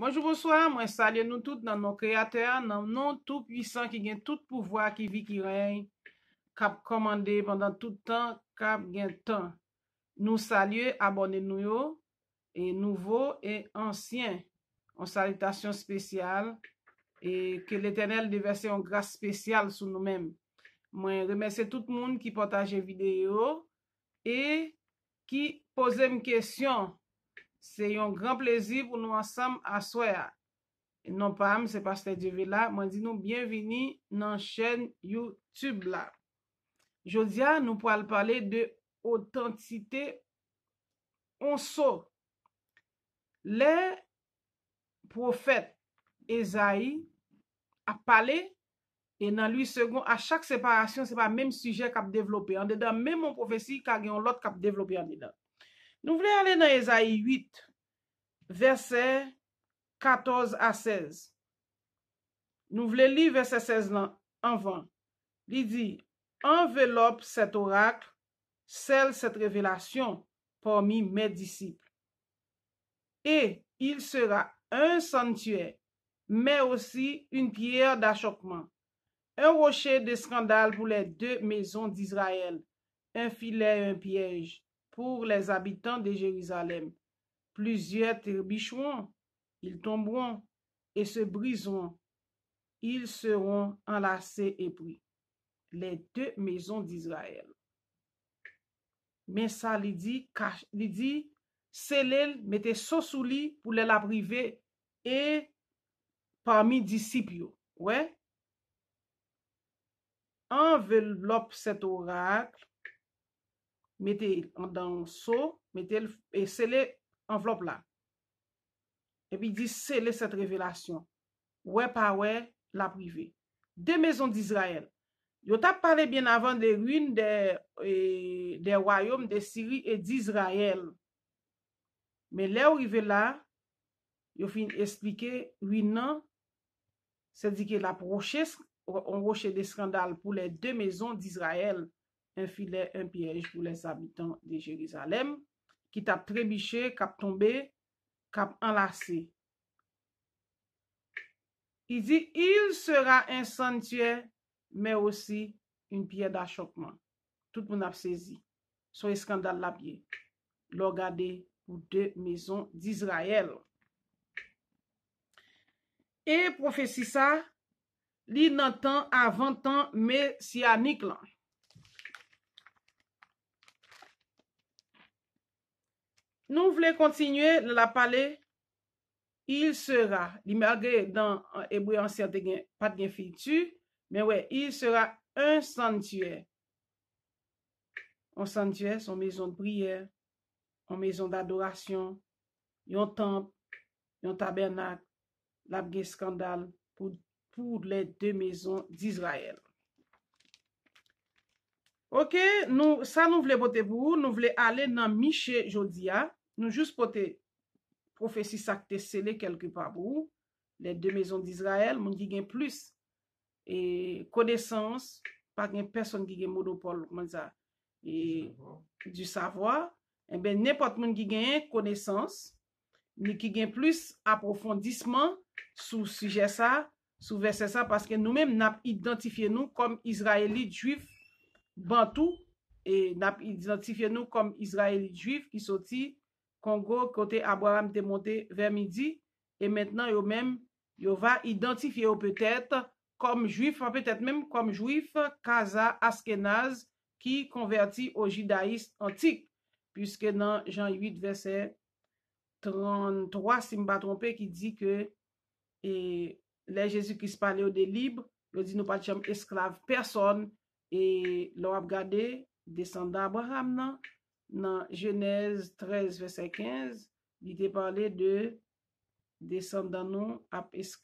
Bonjour, bonsoir, moi salue nous tous dans nos créateurs, dans nom tout puissant qui gagne tout pouvoir, qui vit, qui règne, cap commandé pendant tout temps, cap gagne temps. Nous saluons, abonnez-nous yo, et nouveaux et anciens. En salutation spéciale et que l'Éternel déverse une grâce spéciale sur nous-mêmes. Moi remercie tout le monde qui partage vidéo et qui pose une question. C'est un grand plaisir pour nous ensemble à soir. Non pas, c'est Pasteur Dieu là. Moi dis nous bienvenue dans la chaîne YouTube là. Jodia, nous pourrons parler de authenticité on saut. Les prophètes Esaïe a parlé et dans lui second à chaque séparation, c'est pas le même sujet qu'a développé en dedans, même mon prophétie qu'a gen l'autre qu'a développé en dedans. Nous voulons aller dans Esaïe 8 verset 14 à 16. Nous voulons lire verset 16 là avant. Il dit, enveloppe cet oracle, scelle cette révélation parmi mes disciples. Et il sera un sanctuaire, mais aussi une pierre d'achoppement, un rocher de scandale pour les deux maisons d'Israël, un filet et un piège pour les habitants de Jérusalem. Plusieurs trébucheront, ils tomberont et se briseront. Ils seront enlacés et pris. Les deux maisons d'Israël. Mais ça, il dit, scellez, mettez ça sous lit pour les la priver et parmi disciples. Ouais. Enveloppe cet oracle, mettez dans seau, mettez et scellez enveloppe là. Et puis il dit, scellez cette révélation. Ouais, pas ouais, la privée. Deux maisons d'Israël. Yo t'a parlé bien avant des ruines des royaumes de Syrie et d'Israël. Mais là arrivé là, yo fin expliquer ruine c'est dit que la on rocher des scandales pour les deux maisons d'Israël, un filet, un piège pour les habitants de Jérusalem, qui t'a trébuché, qui a tombé, qui a enlacé. Il dit, il sera un sanctuaire, mais aussi une pierre d'achoppement. Tout le monde a saisi. Soyez scandale la pied. Regardez pour deux maisons d'Israël. Et prophétie ça, li nan temps avant temps messianique là. Nous voulons continuer de la parler. Il sera, malgré dans hébreu ancien pas de fitu, mais ouais, il sera un sanctuaire. Un sanctuaire, son maison de prière, une maison d'adoration, un temple, un tabernacle, la scandale pour les deux maisons d'Israël. Ok, nous voulons voter pour vous, nous voulons aller dans Michée Jodia, nous juste voter prophétie ça que scellé quelque part pour vous, les deux maisons d'Israël, moun qui gagne plus et connaissance, pas gagne personne qui gagne monopole comme ça et du savoir, et ben n'importe moun qui gagne connaissance, ni qui gagne plus approfondissement sous sujet ça, sous verset ça parce que nous-mêmes n'a identifié nous comme israélites juifs bantou et n'a identifié nous comme israélites juifs qui sorti Congo côté Abraham te monté vers midi et maintenant yo même yo va identifier peut-être comme juif, peut-être même comme juif Kaza Askenaz qui convertit au judaïsme antique puisque dans Jean 8 verset 33 si je ne me pas trompé qui dit que et les Jésus-Christ parlait au des libres, il dit nous pas de esclaves personne et l'on a regardé descendant Abraham dans Genèse 13 verset 15, il était parlé de descendant nous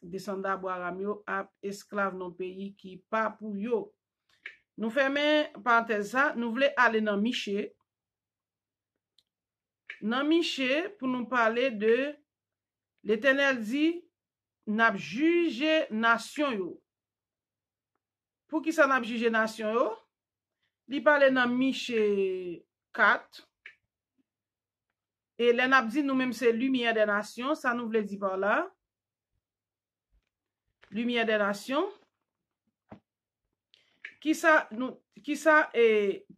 descendant Abraham yo à esclave dans pays qui pas pour yo. Nous fermons parenthèse ça, nous voulons aller dans Michée. Dans Michée pour nous parler de l'Éternel dit n'a jugé nation yo. Pour qui ça n'a jugé nation yo? Li parle dans Michée 4. Et les n'a dit nous-mêmes c'est lumière des nations, ça nous voulait dire par là. lumière des nations. Qui ça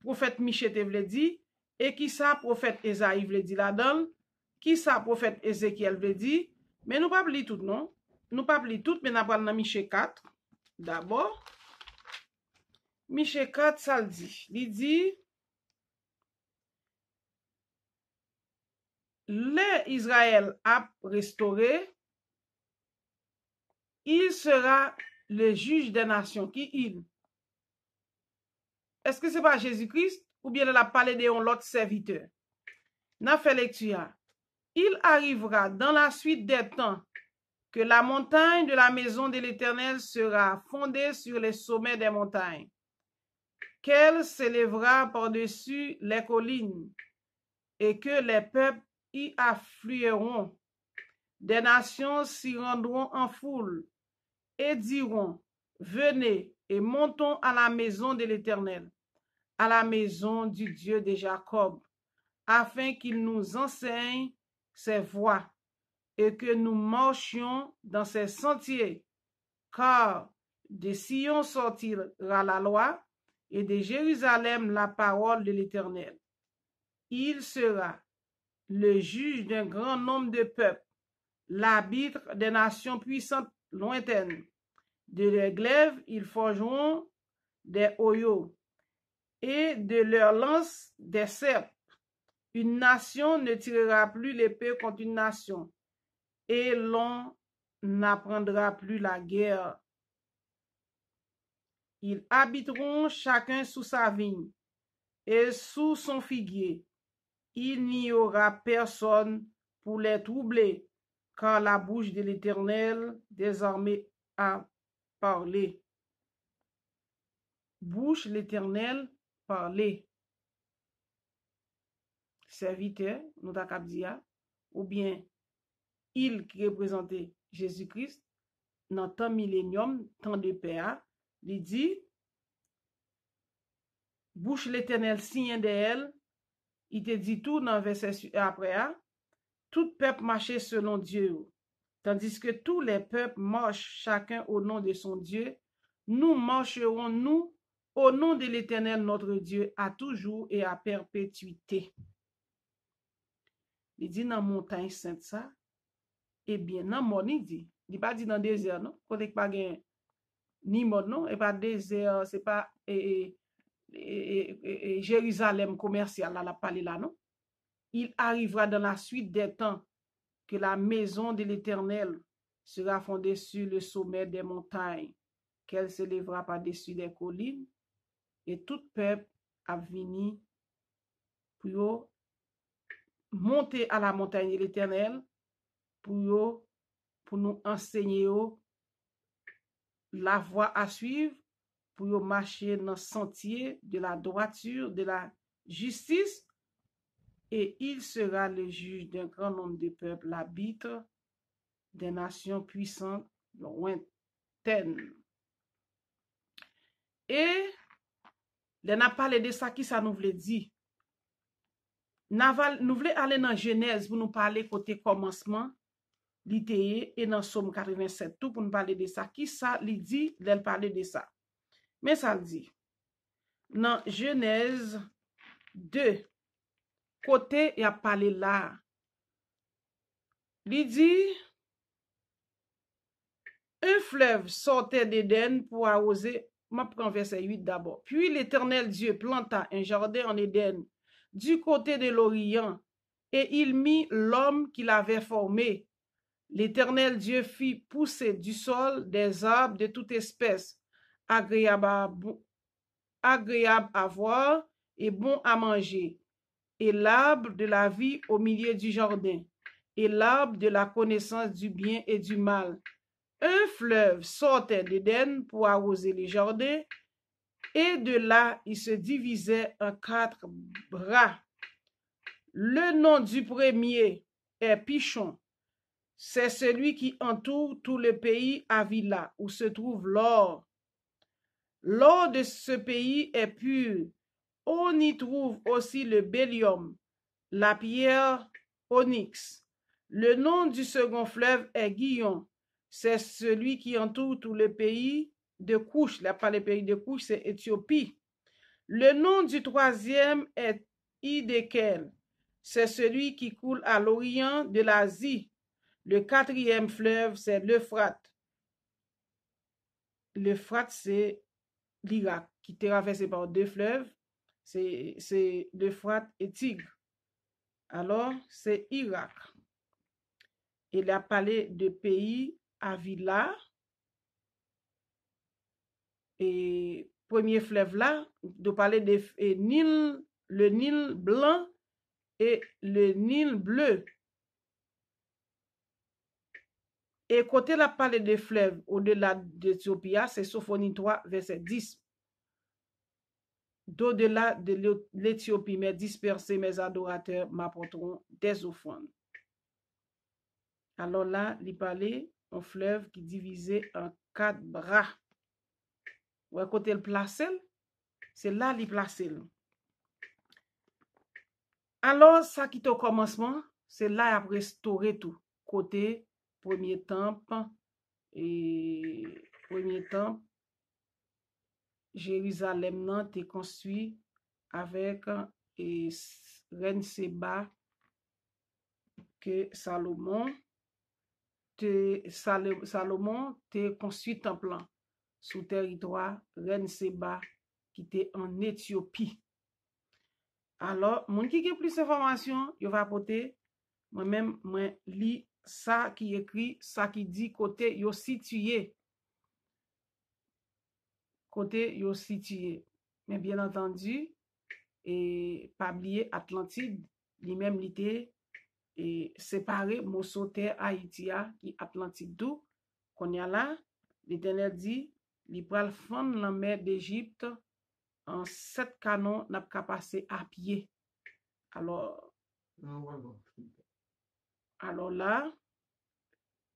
prophète Michée te vle di, et qui ça prophète Esaïe vle di là-dedans, qui ça prophète Ézéchiel vle di, mais nous pas li tout non. Nous pas li tout, mais nous pral dans Michée 4. D'abord, Michée 4 ça le dit. Il dit le Israël a restauré, il sera le juge des nations. Qui il? Est-ce que c'est pas Jésus-Christ ou bien elle a parlé de l'autre serviteur? N'a fait lecture. Il arrivera dans la suite des temps que la montagne de la maison de l'Éternel sera fondée sur les sommets des montagnes, qu'elle s'élèvera par-dessus les collines, et que les peuples y afflueront. Des nations s'y rendront en foule et diront, venez et montons à la maison de l'Éternel, à la maison du Dieu de Jacob, afin qu'il nous enseigne ses voies et que nous marchions dans ses sentiers. Car de Sion sortira la loi et de Jérusalem la parole de l'Éternel. Il sera le juge d'un grand nombre de peuples, l'arbitre des nations puissantes lointaines. De leurs glaives, ils forgeront des hoyaux, et de leurs lances des serpes. Une nation ne tirera plus l'épée contre une nation, et l'on n'apprendra plus la guerre. Ils habiteront chacun sous sa vigne et sous son figuier. Il n'y aura personne pour les troubler, car la bouche de l'Éternel désormais a parlé. Bouche l'Éternel parler. Serviteur, nous t'a dire, ou bien il qui représentait Jésus-Christ, dans temps millénium, temps de paix, il dit, bouche l'Éternel signe de elle, il te dit tout dans verset après, tout peuple marchait selon Dieu, tandis que tous les peuples marchent chacun au nom de son Dieu, nous marcherons, nous, au nom de l'Éternel notre Dieu, à toujours et à perpétuité. Il dit dans montagne sainte ça, et bien dans mon il pas dit dans désert non, côté pas gain ni mode non, et pas désert, c'est pas Jérusalem commercial là la parler là non. Il arrivera dans la suite des temps que la maison de l'Éternel sera fondée sur le sommet des montagnes, qu'elle s'élèvera par-dessus des collines, et tout peuple a venu pour monter à la montagne de l'Éternel pour nous enseigner la voie à suivre, pour marcher dans le sentier de la droiture, de la justice, et il sera le juge d'un grand nombre de peuples, l'arbitre des nations puissantes lointaines. Et on a parlé de ça, qui ça nous voulait dire? Nous voulons aller dans Genèse pour nous parler côté commencement, l'ITE, et dans Somme 87, tout pour nous parler de ça. Qui ça lui dit, d'elle parler de ça? Mais ça le dit. Dans Genèse 2, côté, il a parlé là. Il dit, un fleuve sortait d'Éden pour arroser, je prends verset 8 d'abord. Puis l'Éternel Dieu planta un jardin en Éden, du côté de l'Orient, et il mit l'homme qu'il avait formé. L'Éternel Dieu fit pousser du sol des arbres de toute espèce, agréables à voir et bons à manger, et l'arbre de la vie au milieu du jardin, et l'arbre de la connaissance du bien et du mal. Un fleuve sortait d'Éden pour arroser les jardins, et de là il se divisait en 4 bras. Le nom du premier est Pichon. C'est celui qui entoure tout le pays Avila, où se trouve l'or. L'or de ce pays est pur. On y trouve aussi le bélium, la pierre onyx. Le nom du second fleuve est Guillon. c'est celui qui entoure tout le pays de Couche. Là, pas le pays de Couche, c'est Éthiopie. Le nom du troisième est Hiddekel. C'est celui qui coule à l'orient de l'Asie. Le quatrième fleuve, c'est l'Euphrate. L'Euphrate, c'est l'Irak, qui est traversé par deux fleuves. C'est l'Euphrate et Tigre. Alors, c'est Irak. Il a parlé de pays Avila. Et premier fleuve là, de parler de Nil, le Nil blanc et le Nil bleu. Et côté la parler de fleuve au-delà d'Éthiopie, c'est Sophonie 3, verset 10. D'au-delà de l'Éthiopie, mais dispersés, mes adorateurs m'apporteront des offrandes. Alors là, il parlait un fleuve qui divisé en 4 bras. Ou à côté le placé, c'est là il placé. Alors, ça qui est au commencement, c'est là à restaurer tout. Côté premier temple, Jérusalem nan te construit avec reine Seba que Salomon te construit temple sous territoire reine Seba qui était en Éthiopie. Alors, moun qui a plus d'informations, il va apporter moi-même moi lis ça qui écrit, ça qui dit côté yo situé. Mais bien entendu, et pas oublier Atlantide, lui-même l'était et séparé Mosoter Haïti qui Atlantide d'où qu'on y a là, l'Éternel dit, li pral fondre la mer d'Égypte en 7 canons n'a pas passé à pied. Alors là,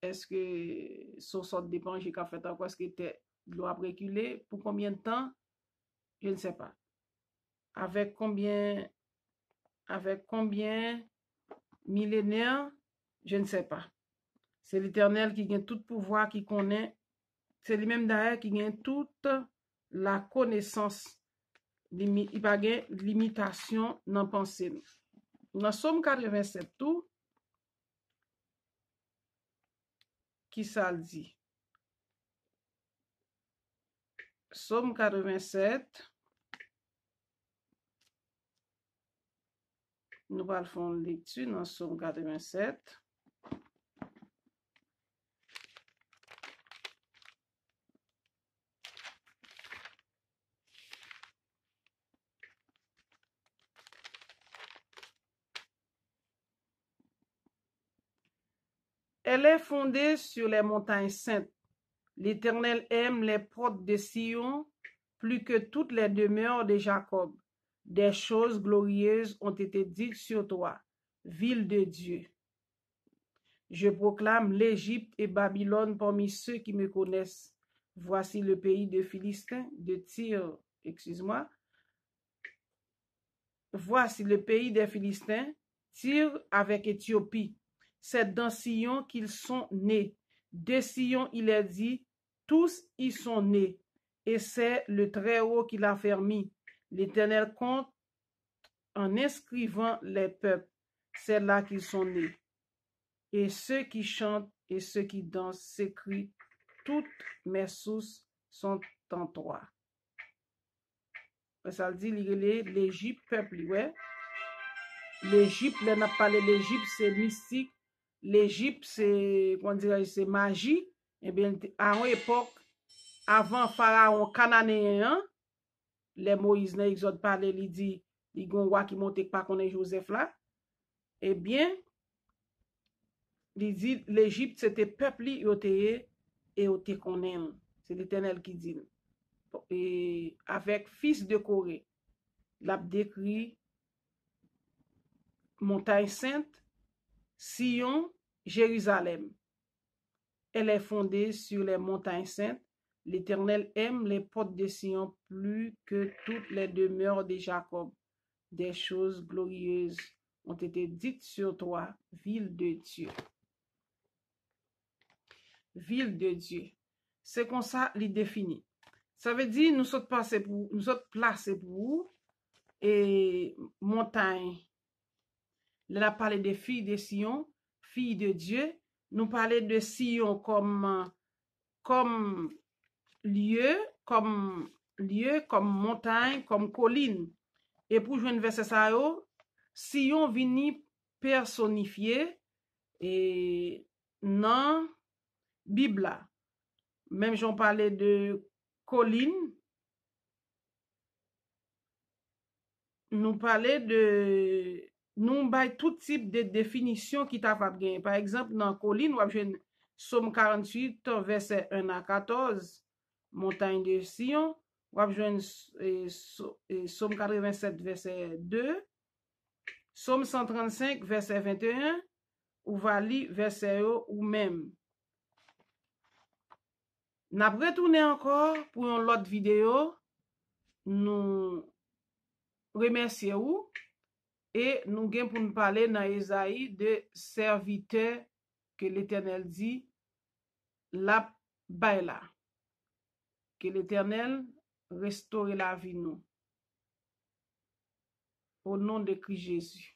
est-ce que son sort dépend j'ai qu'à fait encore, est-ce que doit reculer pour combien de temps? Je ne sais pas. Avec combien millénaires? Je ne sais pas. C'est l'Éternel qui gagne tout pouvoir, qui connaît. C'est lui-même d'ailleurs qui gagne toute la connaissance. Il n'y a pas de limitation dans la pensée. Dans Somme 87, tout, qui ça le dit? Somme 87, nous allons faire une lecture dans Somme 87. Elle est fondée sur les montagnes saintes. L'Éternel aime les portes de Sion plus que toutes les demeures de Jacob. Des choses glorieuses ont été dites sur toi, ville de Dieu. Je proclame l'Égypte et Babylone parmi ceux qui me connaissent. Voici le pays de Philistins, de Tyr, excuse-moi. Voici le pays des Philistins, Tyr avec Éthiopie. C'est dans Sion qu'ils sont nés. De Sion, il est dit, tous y sont nés. Et c'est le Très-Haut qui l'a fermé. L'Éternel compte en inscrivant les peuples. C'est là qu'ils sont nés. Et ceux qui chantent et ceux qui dansent s'écrient, toutes mes sources sont en toi. Ça dit, l'Égypte, peuple, ouais. L'Égypte, là, on a parlé de l'Égypte, c'est mystique. L'Égypte, c'est, comment dirais-je, c'est magie. Eh bien, à une époque, avant Pharaon cananéen, les Moïse, dans l'Exode parlé, il dit, il y a un roi qui monte pas qu'on est Joseph là. Eh bien, il dit, l'Égypte, c'était peuple, et yoté qu'on aime. C'est l'Éternel qui dit. Et avec fils de Corée, l'a décrit montagne sainte, Sion, Jérusalem. Elle est fondée sur les montagnes saintes. L'Éternel aime les portes de Sion plus que toutes les demeures de Jacob. Des choses glorieuses ont été dites sur toi, ville de Dieu. ville de Dieu. C'est comme ça li défini. Ça veut dire nous sommes placés pour et montagne. Là, on parle des filles de Sion, filles de Dieu. Nous parlons de Sion comme lieu, comme montagne, comme colline. Et pour jouer un verset ça yo, Sion vini personnifié et dans Bible. Même j'en parlais de colline, nous parlait de nous bay tout type de définition qui t'a pas gagné. Par exemple, dans colline, on va jouer Somme 48, verset 1 à 14, montagne de Sion. On va jouer Somme 87, verset 2, Somme 135, verset 21, ou va lire verset ou même. N'a retourné encore pour une autre vidéo. Nous remercier ou et nous gain pour nous parler dans Esaïe de serviteur que l'Éternel dit la baila. Que l'Éternel restaure la vie nous. Au nom de Christ Jésus.